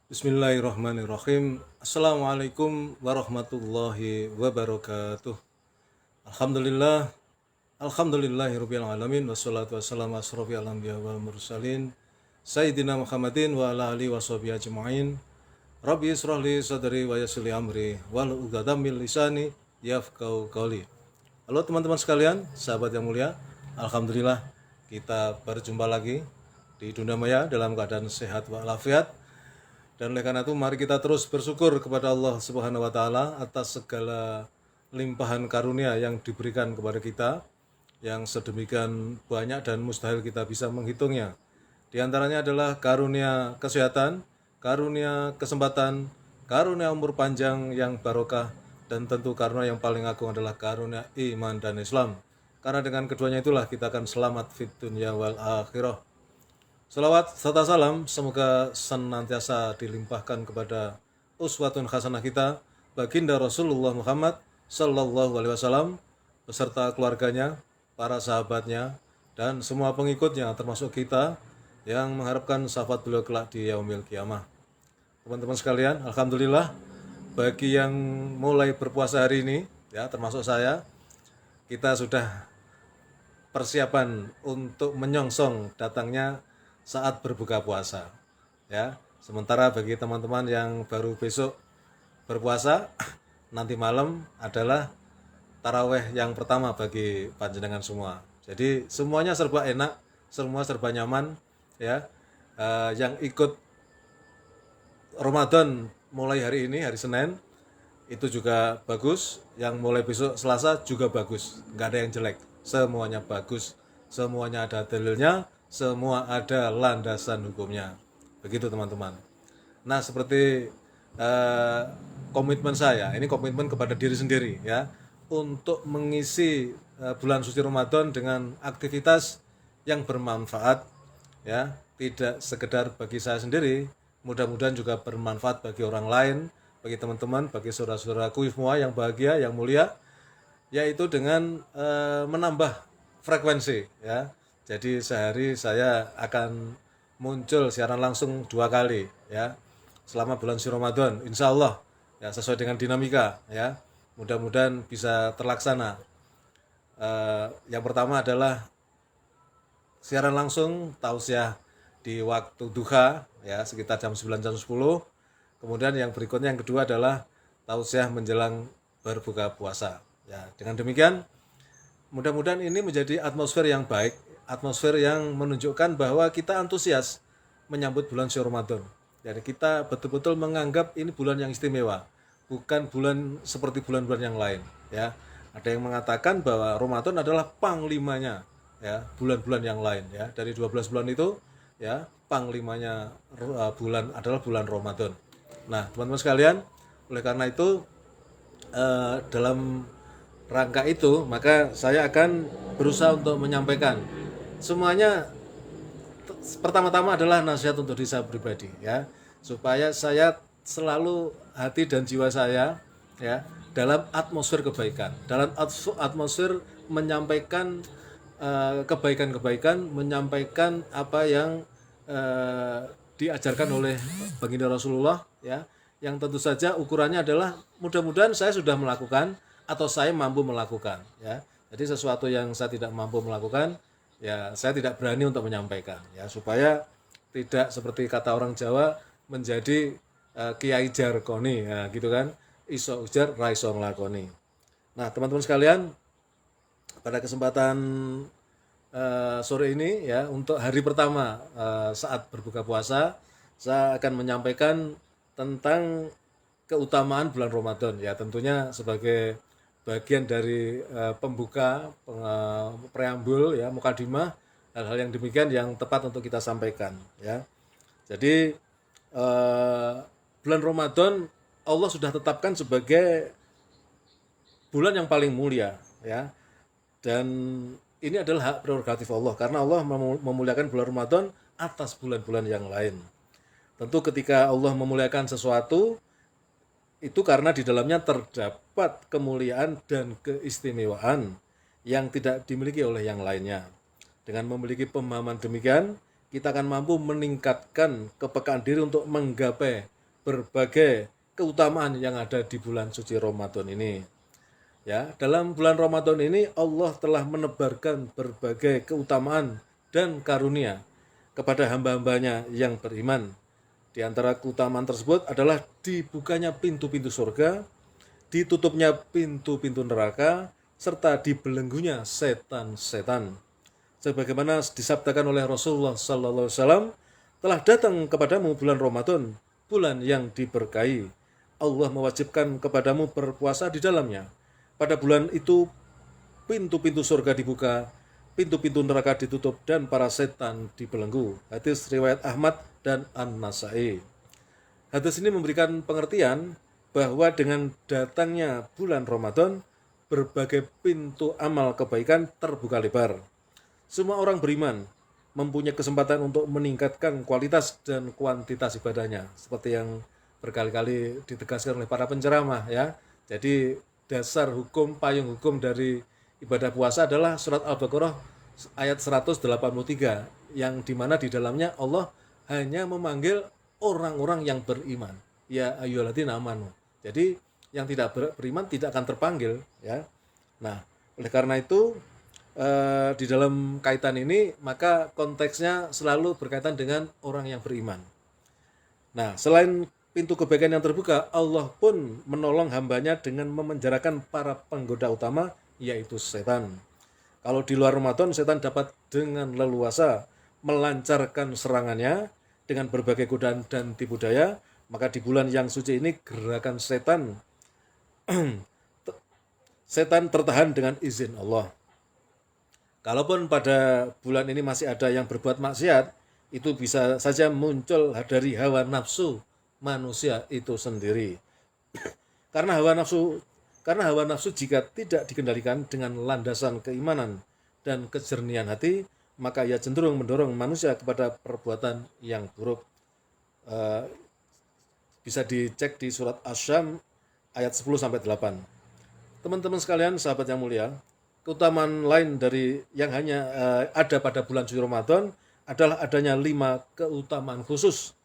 Bismillahirrahmanirrahim. Assalamualaikum warahmatullahi wabarakatuh. Alhamdulillah. Alhamdulillahirabbil alamin wassalatu wassalamu asrofil anbiya wal mursalin Sayyidina Muhammadin wa ala alihi washabihi ajma'in. Rabbi israh li sadri wa yassir li amri wal 'uqdatam min lisani yafqahu qawli. Halo teman-teman sekalian, sahabat yang mulia. Alhamdulillah kita berjumpa lagi di dunia maya dalam keadaan sehat walafiat. Dan oleh karena itu mari kita terus bersyukur kepada Allah Subhanahu wa taala atas segala limpahan karunia yang diberikan kepada kita yang sedemikian banyak dan mustahil kita bisa menghitungnya. Di antaranya adalah karunia kesehatan, karunia kesempatan, karunia umur panjang yang barokah, dan tentu karunia yang paling agung adalah karunia iman dan Islam. Karena dengan keduanya itulah kita akan selamat fid dunya wal akhirah. Salawat serta salam semoga senantiasa dilimpahkan kepada uswatun hasanah kita baginda Rasulullah Muhammad sallallahu alaihi wasallam beserta keluarganya, para sahabatnya, dan semua pengikutnya termasuk kita yang mengharapkan syafaat beliau kelak di yaumil kiamah. Teman-teman sekalian, alhamdulillah bagi yang mulai berpuasa hari ini ya termasuk saya, kita sudah persiapan untuk menyongsong datangnya saat berbuka puasa ya. Sementara bagi teman-teman yang baru besok berpuasa, nanti malam adalah taraweh yang pertama bagi panjenengan semua. Jadi semuanya serba enak, semua serba nyaman ya. Yang ikut Ramadan mulai hari ini, hari Senin, itu juga bagus. Yang mulai besok Selasa juga bagus, nggak ada yang jelek, semuanya bagus, semuanya ada dalilnya, semua ada landasan hukumnya. Begitu teman-teman. Nah, seperti komitmen saya, ini komitmen kepada diri sendiri ya, untuk mengisi bulan suci Ramadan dengan aktivitas yang bermanfaat ya, tidak sekedar bagi saya sendiri, mudah-mudahan juga bermanfaat bagi orang lain, bagi teman-teman, bagi saudara-saudaraku semua yang bahagia, yang mulia, yaitu dengan menambah frekuensi ya. Jadi sehari saya akan muncul siaran langsung 2 kali ya selama bulan suci Ramadan, insya Allah ya, sesuai dengan dinamika ya. Mudah-mudahan bisa terlaksana. Yang pertama adalah siaran langsung tausiah di waktu duha ya, sekitar jam 9 jam 10. Kemudian yang berikutnya yang kedua adalah tausiah menjelang berbuka puasa. Ya, dengan demikian mudah-mudahan ini menjadi atmosfer yang baik, atmosfer yang menunjukkan bahwa kita antusias menyambut bulan suci Ramadan. Jadi kita betul-betul menganggap ini bulan yang istimewa, bukan bulan seperti bulan-bulan yang lain. Ya, ada yang mengatakan bahwa Ramadan adalah panglimanya, ya, bulan-bulan yang lain. Ya, dari 12 bulan itu, ya, panglimanya bulan adalah bulan Ramadan. Nah, teman-teman sekalian, oleh karena itu dalam rangka itu maka saya akan berusaha untuk menyampaikan semuanya. Pertama-tama adalah nasihat untuk diri saya pribadi ya, supaya saya selalu hati dan jiwa saya ya dalam atmosfer kebaikan, dalam atmosfer menyampaikan kebaikan-kebaikan, menyampaikan apa yang diajarkan oleh baginda Rasulullah ya, yang tentu saja ukurannya adalah mudah-mudahan saya sudah melakukan atau saya mampu melakukan ya. Jadi sesuatu yang saya tidak mampu melakukan ya saya tidak berani untuk menyampaikan ya, supaya tidak seperti kata orang Jawa menjadi kiai jarkoni ya, gitu kan, iso ujar ra iso nglakoni. Nah, teman-teman sekalian, pada kesempatan sore ini ya, untuk hari pertama saat berbuka puasa, saya akan menyampaikan tentang keutamaan bulan Ramadan ya, tentunya sebagai bagian dari pembuka, preambul ya, mukadimah, hal-hal yang demikian yang tepat untuk kita sampaikan ya. Jadi bulan Ramadan Allah sudah tetapkan sebagai bulan yang paling mulia ya, dan ini adalah hak prerogatif Allah karena Allah memuliakan bulan Ramadan atas bulan-bulan yang lain. Tentu ketika Allah memuliakan sesuatu itu karena di dalamnya terdapat kemuliaan dan keistimewaan yang tidak dimiliki oleh yang lainnya. Dengan memiliki pemahaman demikian, kita akan mampu meningkatkan kepekaan diri untuk menggapai berbagai keutamaan yang ada di bulan suci Ramadan ini. Ya, dalam bulan Ramadan ini Allah telah menebarkan berbagai keutamaan dan karunia kepada hamba-hambanya yang beriman. Di antara keutamaan tersebut adalah dibukanya pintu-pintu surga, ditutupnya pintu-pintu neraka, serta dibelenggunya setan-setan. Sebagaimana disabdakan oleh Rasulullah SAW, telah datang kepadamu bulan Ramadan, bulan yang diberkahi. Allah mewajibkan kepadamu berpuasa di dalamnya. Pada bulan itu pintu-pintu surga dibuka, pintu-pintu neraka ditutup, dan para setan dibelenggu. Hadis riwayat Ahmad dan An-Nasai. Hadis ini memberikan pengertian bahwa dengan datangnya bulan Ramadan, berbagai pintu amal kebaikan terbuka lebar. Semua orang beriman mempunyai kesempatan untuk meningkatkan kualitas dan kuantitas ibadahnya, seperti yang berkali-kali ditegaskan oleh para penceramah ya. Jadi dasar hukum, payung hukum dari ibadah puasa adalah surat Al-Baqarah ayat 183 yang dimana di dalamnya Allah hanya memanggil orang-orang yang beriman. Ya ayyuhalladzina amanu. Jadi yang tidak beriman tidak akan terpanggil ya. Nah, oleh karena itu di dalam kaitan ini maka konteksnya selalu berkaitan dengan orang yang beriman. Nah, selain pintu kebaikan yang terbuka, Allah pun menolong hambanya dengan memenjarakan para penggoda utama, yaitu setan. Kalau di luar Ramadan, setan dapat dengan leluasa melancarkan serangannya dengan berbagai godaan dan tipu daya, maka di bulan yang suci ini gerakan setan tertahan dengan izin Allah. Kalaupun pada bulan ini masih ada yang berbuat maksiat, itu bisa saja muncul dari hawa nafsu manusia itu sendiri. Karena hawa nafsu jika tidak dikendalikan dengan landasan keimanan dan kejernihan hati, maka ia cenderung mendorong manusia kepada perbuatan yang buruk. Bisa dicek di surat Asy-Syam ayat 10-8. Teman-teman sekalian, sahabat yang mulia, keutamaan lain dari yang hanya ada pada bulan suci Ramadan adalah adanya 5 keutamaan khusus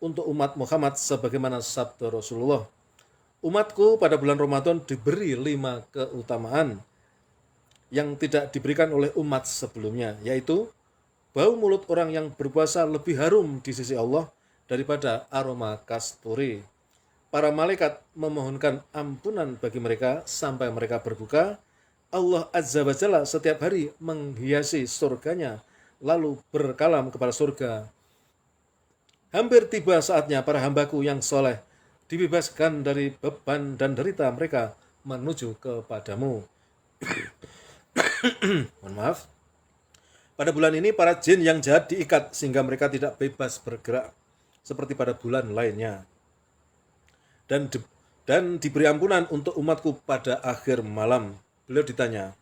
untuk umat Muhammad sebagaimana sabda Rasulullah. Umatku pada bulan Ramadan diberi 5 keutamaan yang tidak diberikan oleh umat sebelumnya, yaitu bau mulut orang yang berpuasa lebih harum di sisi Allah daripada aroma kasturi. Para malaikat memohonkan ampunan bagi mereka sampai mereka berbuka. Allah Azza wa Jalla setiap hari menghiasi surganya lalu berkalam kepada surga, hampir tiba saatnya para hambaku yang soleh dibebaskan dari beban dan derita mereka menuju kepadamu. Mohon maaf. Pada bulan ini para jin yang jahat diikat sehingga mereka tidak bebas bergerak seperti pada bulan lainnya. Dan diberi ampunan untuk umatku pada akhir malam. Beliau ditanya,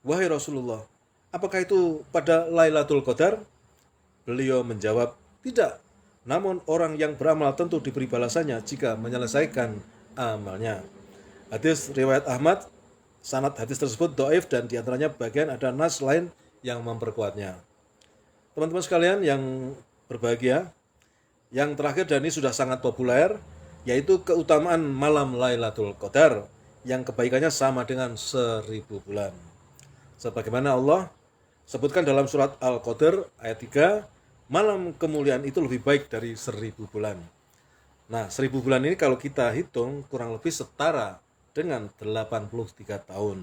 "Wahai Rasulullah, apakah itu pada Lailatul Qadar?" Beliau menjawab, "Tidak. Namun orang yang beramal tentu diberi balasannya jika menyelesaikan amalnya." Hadis riwayat Ahmad, sanad hadis tersebut dhaif dan diantaranya bagian ada nas lain yang memperkuatnya. Teman-teman sekalian yang berbahagia, yang terakhir dan ini sudah sangat populer, yaitu keutamaan malam Lailatul Qadar yang kebaikannya sama dengan 1000 bulan. Sebagaimana Allah sebutkan dalam surat Al-Qadr ayat 3, malam kemuliaan itu lebih baik dari 1000 bulan. Nah, 1000 bulan ini kalau kita hitung kurang lebih setara dengan 83 tahun.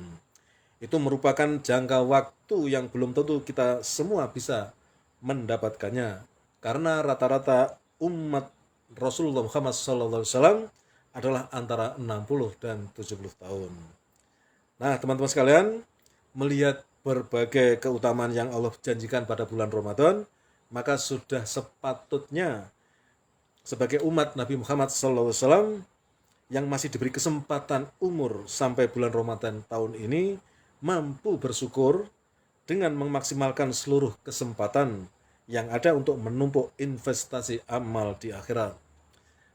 Itu merupakan jangka waktu yang belum tentu kita semua bisa mendapatkannya. Karena rata-rata umat Rasulullah Muhammad SAW adalah antara 60 dan 70 tahun. Nah, teman-teman sekalian, melihat berbagai keutamaan yang Allah janjikan pada bulan Ramadan, maka sudah sepatutnya sebagai umat Nabi Muhammad SAW yang masih diberi kesempatan umur sampai bulan Ramadan tahun ini mampu bersyukur dengan memaksimalkan seluruh kesempatan yang ada untuk menumpuk investasi amal di akhirat.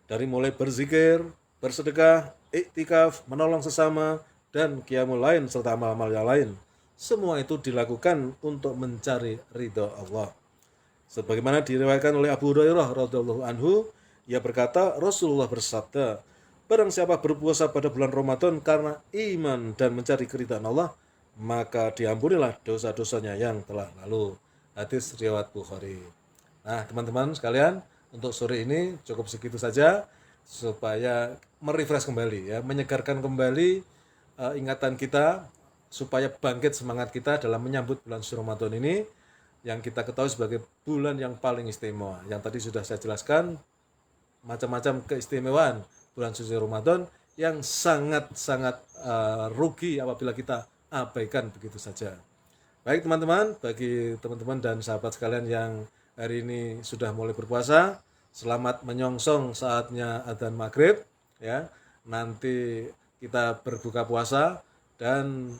Dari mulai berzikir, bersedekah, iktikaf, menolong sesama, dan qiyamul lain serta amal-amal yang lain. Semua itu dilakukan untuk mencari ridha Allah. Sebagaimana diriwayatkan oleh Abu Hurairah radhiyallahu anhu Ia berkata, Rasulullah bersabda, barang siapa berpuasa pada bulan Ramadan karena iman dan mencari keridhaan Allah, maka diampunilah dosa-dosanya yang telah lalu. Hadis riwayat Bukhari. Nah, teman-teman sekalian, untuk sore ini cukup segitu saja supaya merefresh kembali ya, menyegarkan kembali ingatan kita supaya bangkit semangat kita dalam menyambut bulan suci Ramadan ini yang kita ketahui sebagai bulan yang paling istimewa. Yang tadi sudah saya jelaskan macam-macam keistimewaan bulan suci Ramadan yang sangat-sangat rugi apabila kita abaikan begitu saja. Baik teman-teman, bagi teman-teman dan sahabat sekalian yang hari ini sudah mulai berpuasa, selamat menyongsong saatnya adzan maghrib ya. Nanti kita berbuka puasa dan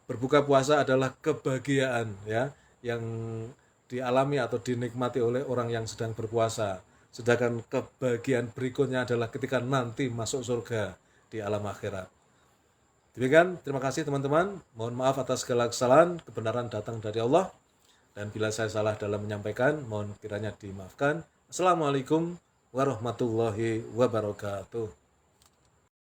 berbuka puasa adalah kebahagiaan ya yang dialami atau dinikmati oleh orang yang sedang berpuasa. Sedangkan kebahagiaan berikutnya adalah ketika nanti masuk surga di alam akhirat. Demikian, terima kasih teman-teman. Mohon maaf atas segala kesalahan, kebenaran datang dari Allah. Dan bila saya salah dalam menyampaikan, mohon kiranya dimaafkan. Assalamualaikum warahmatullahi wabarakatuh.